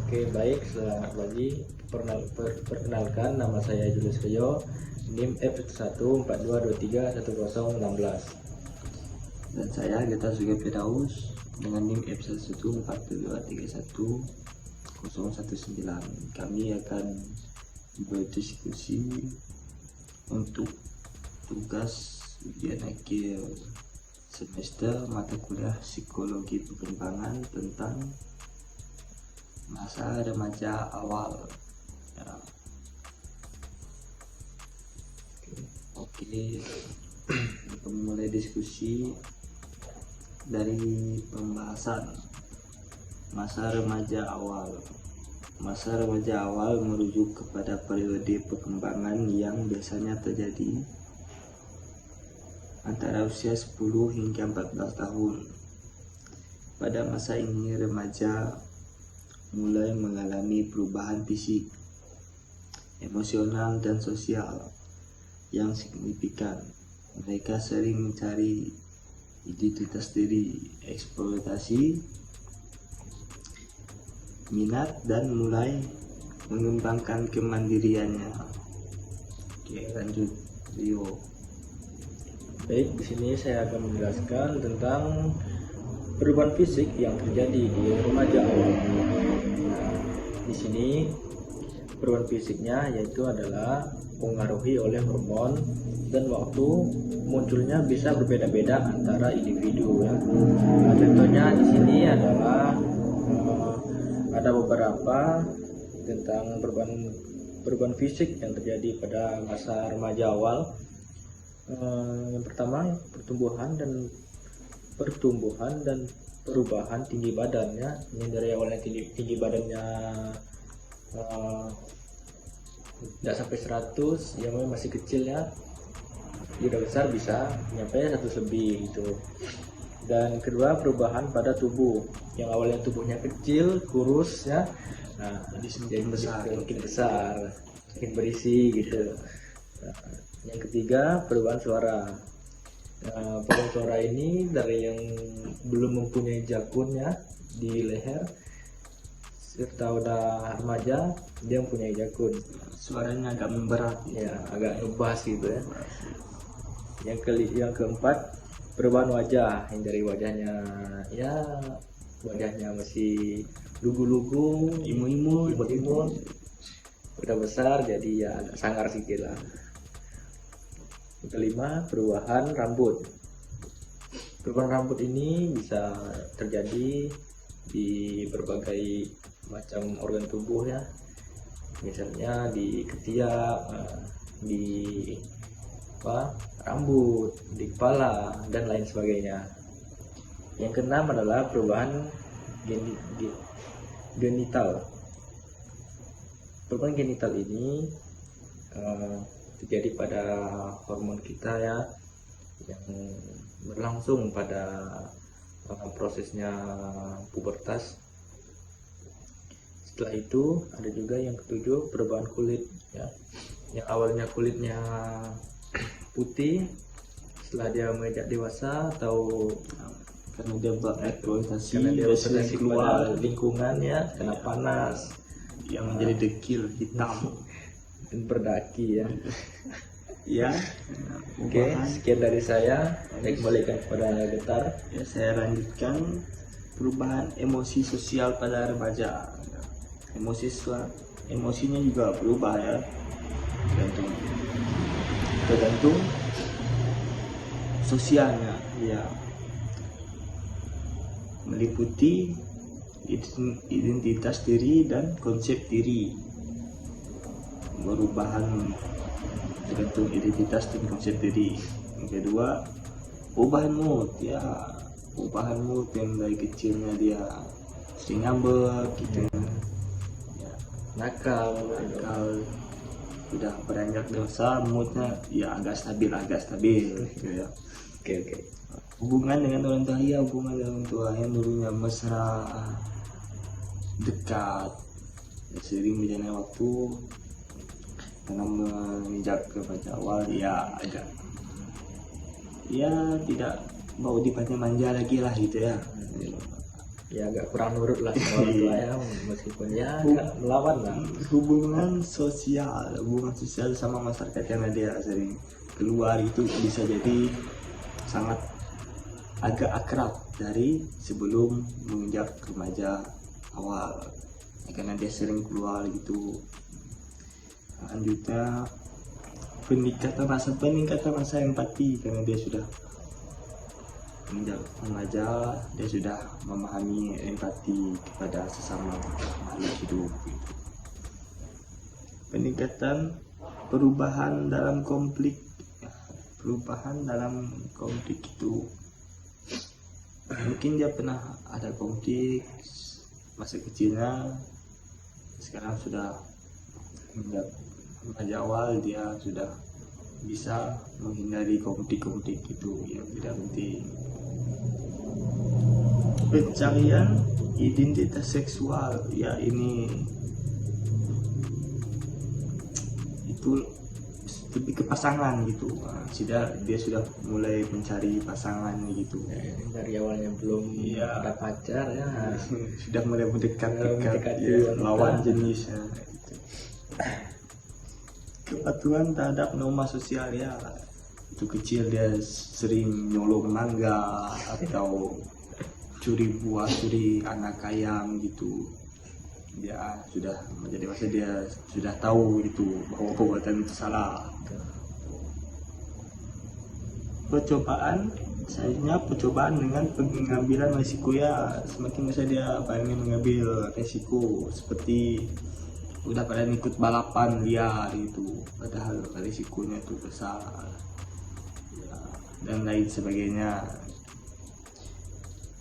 Oke, baik, selamat pagi. Perkenalkan, nama saya Julius Rio, NIM F142231016. Dan saya Geta Suga Firdaus dengan NIM F142311019. Kami akan berdiskusi untuk tugas ujian akhir semester mata kuliah psikologi perkembangan tentang masa remaja awal. Oke, kami mulai diskusi dari pembahasan masa remaja awal. Masa remaja awal merujuk kepada periode perkembangan yang biasanya terjadi antara usia 10 hingga 14 tahun. Pada masa ini remaja mulai mengalami perubahan fisik, emosional, dan sosial yang signifikan. Mereka sering mencari identitas diri, eksploitasi minat, dan mulai mengembangkan kemandiriannya. Oke, lanjut Rio. Baik, di sini saya akan menjelaskan tentang perubahan fisik yang terjadi di remaja awal. Nah, di sini perubahan fisiknya yaitu adalah mempengaruhi oleh hormon dan waktu munculnya bisa berbeda-beda antara individu ya. Nah, contohnya di sini adalah ada beberapa tentang perubahan fisik yang terjadi pada masa remaja awal. Yang pertama, pertumbuhan dan perubahan tinggi badannya. Yang dari awalnya tinggi badannya tidak sampai 100, yang masih kecil ya, udah besar bisa nyampe 100 lebih gitu. Dan kedua, perubahan pada tubuh, yang awalnya tubuhnya kecil kurus ya, nah jadi makin besar, makin berisi gitu. Nah, yang ketiga, perubahan suara. Perubahan suara ini dari yang belum mempunyai jakunnya di leher serta udah remaja dia mempunyai jakun, Suaranya agak memberat ya, agak ngebas gitu ya. Yang keempat, perubahan wajah, yang dari wajahnya masih lugu-lugu, imut, udah besar jadi ya agak sangar sedikit lah. Yang kelima, perubahan rambut. Perubahan rambut ini bisa terjadi di berbagai macam organ tubuh ya, misalnya di ketiak, di rambut, di kepala, dan lain sebagainya. Yang keenam adalah perubahan genital. Perubahan genital ini terjadi pada hormon kita ya, yang berlangsung pada prosesnya pubertas. Setelah itu ada juga yang ketujuh, perubahan kulit ya, yang awalnya kulitnya putih, setelah dia menginjak dewasa atau karena dia bereksploitasi keluar lingkungannya, kena panas yang menjadi dekil hitam dan berdaki ya. Ya. Oke, sekian dari saya. Kembalikan kepada Getar. Ya, saya lanjutkan perubahan emosi sosial pada remaja. Emosinya juga berubah ya, tergantung sosialnya ya, meliputi identitas diri dan konsep diri. Perubahan tergantung identitas dan konsep diri. Yang kedua, perubahan mood ya, perubahan mood yang dari kecilnya dia sering ngambek gitu ya, nakal, udah beranjak dewasa moodnya ya agak stabil gitu ya. Oke. Hubungan dengan orang tua ya, hubungan dengan orang tua yang dulunya mesra, dekat, sering berjalannya waktu karena menginjak ke remaja awal ya agak ya tidak mau dipanjang manja lagi lah gitu ya. ya agak kurang nurut lah sama orang tua ya, meskipun ya agak melawan lah. Hubungan sosial sama masyarakat karena dia sering keluar itu bisa jadi sangat agak akrab dari sebelum menginjak remaja awal ya, karena dia sering keluar gitu. Selanjutnya peningkatan rasa empati karena dia sudah menginjak remaja, dia sudah memahami empati kepada sesama makhluk hidup gitu. Peningkatan perubahan dalam konflik itu mungkin dia pernah ada konflik masa kecilnya, sekarang sudah menginjak remaja awal, dia sudah bisa menghindari konflik itu yang tidak penting. Pencarian identitas seksual ya, ini itu lebih ke pasangan gitu. Dia sudah mulai mencari pasangan gitu. Dari awalnya belum ada pacar ya, Sudah mulai mendekati wanita. lawan jenis ya, gitu. Kepatuhan terhadap norma sosial ya, itu kecil dia sering nyolong mangga atau curi buah, curi anak ayam gitu. Dia sudah menjadi dewasa, dia sudah tahu gitu bahwa perbuatan itu salah. Percobaan dengan pengambilan risiko ya, semakin besar dia berani mengambil risiko, seperti udah pada ikut balapan liar itu, padahal risikonya itu besar ya, dan lain sebagainya.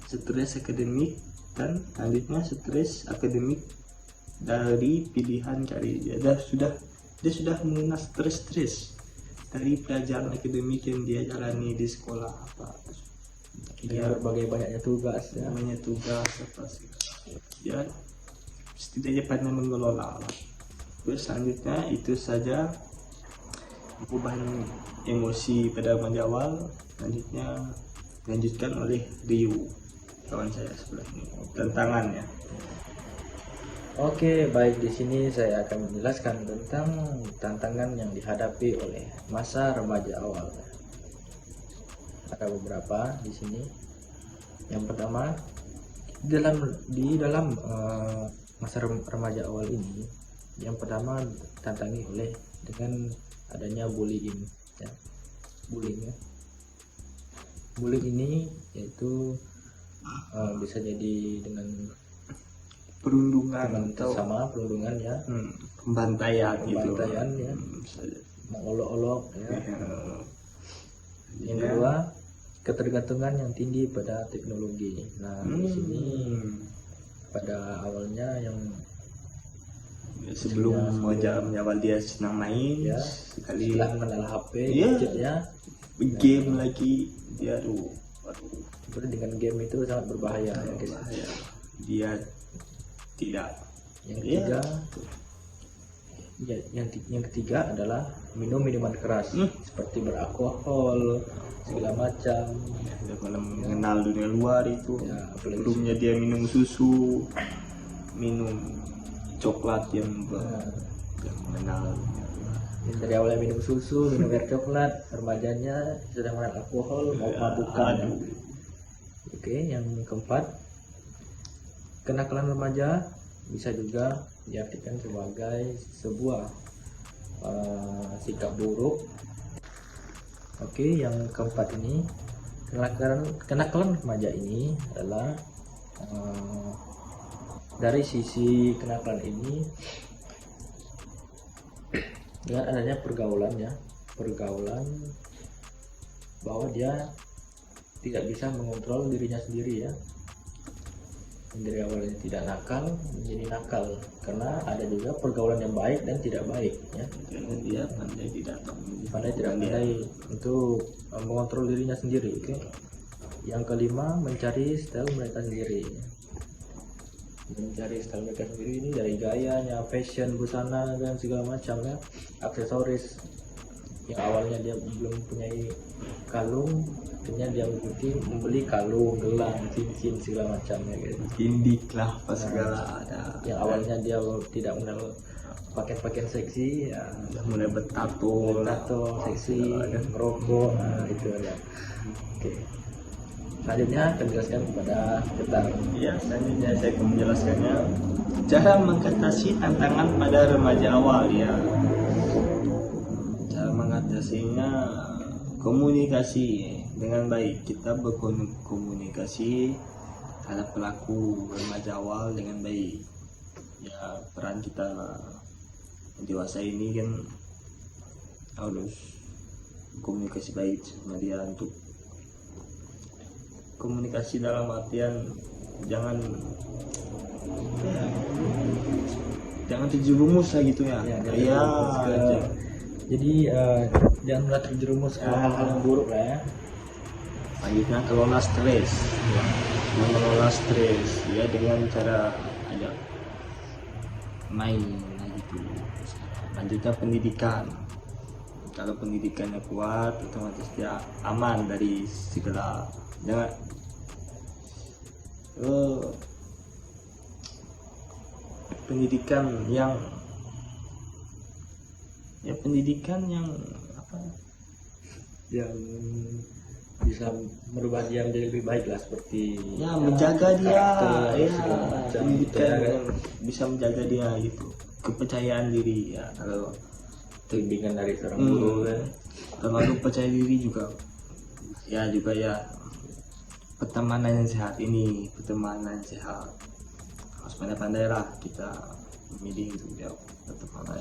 Stres akademik, dan selanjutnya stres akademik dari pilihan karir dia sudah mengenal stres dari pelajaran akademik yang dia jalani di sekolah apa ya, berbagai banyaknya tugas ya, apa sih ya, setidaknya pandai mengelola. Terus selanjutnya itu saja perubahan emosi pada remaja awal. Selanjutnya dilanjutkan oleh Rio, kawan saya sebelah ini, tantangannya. Oke, baik, di sini saya akan menjelaskan tentang tantangan yang dihadapi oleh masa remaja awal. Ada beberapa di sini. Yang pertama, di dalam masa remaja awal ini, yang pertama tantangi oleh dengan adanya bullying ya. Bullying ini yaitu bisa jadi dengan Perundungan atau perundungan ya, pembantaian ya, mengolok-olok ya. Yang kedua, ketergantungan yang tinggi pada teknologi. Nah, di sini pada awalnya yang sebelum menjawab dia senang main ya, sekali setelah mengenal HP, gadget ya, game lagi dia aduh. Dengan game itu sangat berbahaya ya guys. Dia tidak. Yang ketiga, yang ketiga adalah minum minuman keras seperti beralkohol segala macam. Dia malah mengenal dunia luar itu ya, sebelumnya dia minum susu, minum coklat yang mengenal. Dari awalnya minum susu, minum air coklat, remajanya sudah mengenal alkohol, mau mabukan. Oke, yang keempat, kenakalan remaja bisa juga diartikan sebagai sebuah sikap buruk. Oke, yang keempat ini, kenakalan remaja ini adalah dari sisi kenakalan ini dengan adanya pergaulan bahwa dia tidak bisa mengontrol dirinya sendiri ya. Dari awalnya tidak nakal menjadi nakal karena ada juga pergaulan yang baik dan tidak baik ya. Karena dia pandai untuk mengontrol dirinya sendiri. Oke. Yang kelima, mencari style mereka sendiri. Mencari style mereka sendiri ini dari gayanya, fashion, busana dan segala macam ya, aksesoris. yang awalnya dia belum punya kalung, akhirnya dia membeli kalung, gelang, cincin segala macamnya gitu. Tindik lah apa segala ada. Yang awalnya dia tidak mengenal pakaian seksi, ya Udah mulai bertato seksi, merokok, itu ya. Oke. Selanjutnya akan menjelaskan kepada kita. Ya, selanjutnya saya akan menjelaskannya cara mengatasi tantangan pada remaja awal ya. Cara mengatasinya komunikasi dengan baik. Kita berkomunikasi terhadap pelaku remaja awal dengan baik. Ya, peran kita dewasa ini kan harus komunikasi baik sama dia, untuk komunikasi dalam artian jangan terjerumus lah gitu ya. Jadi jangan mudah terjerumus ke hal-hal yang buruk lah ya. Selanjutnya kelola stres. Mengelola stres ya dengan cara ajak main gitu. Lanjutnya pendidikan. Kalau pendidikannya kuat, otomatis dia aman dari segala pendidikan yang apa Yang bisa merubah dia menjadi lebih baik lah, seperti ya menjaga dia segala macam gitu pendidikan ya. yang bisa menjaga dia gitu, kepercayaan diri ya. Kalau Bimbingan dari seorang guru kan. terlalu percaya diri juga ya pertemanan yang sehat harus pandai-pandai lah kita memilih untuk ya pertemanan.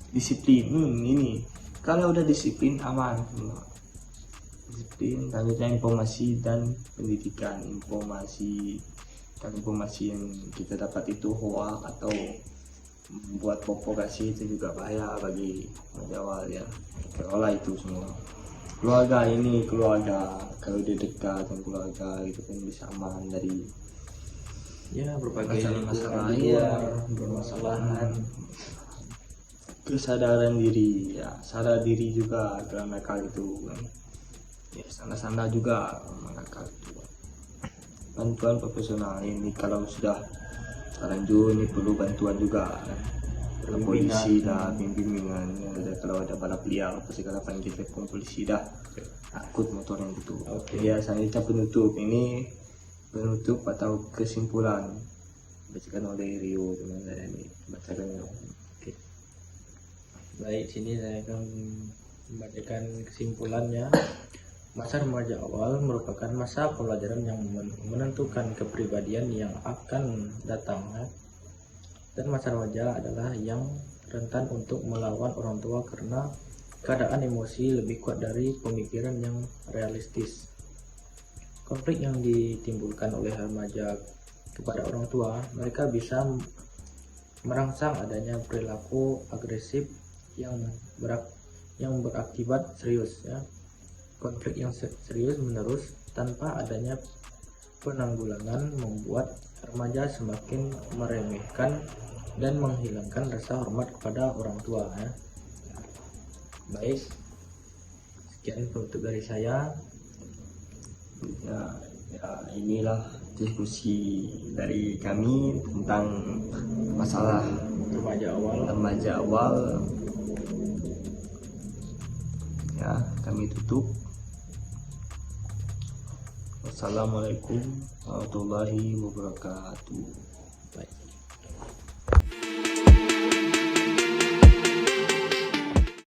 Disiplin ini kalau udah disiplin aman semua. Disiplin, selanjutnya informasi dan pendidikan. Informasi yang kita dapat itu hoax atau membuat provokasi itu juga bahaya bagi awal ya. Kelola itu semua. Keluarga kalau dia dekat dengan keluarga itu kan bisa aman dari berbagai masalah permasalahan. Kesadaran diri ya, sadar diri juga dalam mereka itu kan. Ya, sana juga mereka itu. Bantuan profesional ini kalau sudah lanjut ini perlu bantuan juga kan. Polisi lah, bimbingan ya, kalau ada balap liar apa segala panggil telepon polisi dah akut motornya gitu. Ya, selanjutnya penutup atau kesimpulan bacakan oleh Rio teman saya ini bacakan. Baik, sini saya akan membacakan kesimpulannya. Masa remaja awal merupakan masa pembelajaran yang menentukan kepribadian yang akan datang ya. Dan masa remaja adalah yang rentan untuk melawan orang tua karena keadaan emosi lebih kuat dari pemikiran yang realistis. Konflik yang ditimbulkan oleh remaja kepada orang tua, mereka bisa merangsang adanya perilaku agresif yang berakibat serius ya. Konflik yang serius menerus tanpa adanya penanggulangan membuat remaja semakin meremehkan dan menghilangkan rasa hormat kepada orang tua ya. Baik, sekian penutup dari saya. Ya, inilah diskusi dari kami tentang masalah remaja awal. Ya, kami tutup. Wassalamualaikum warahmatullahi wabarakatuh.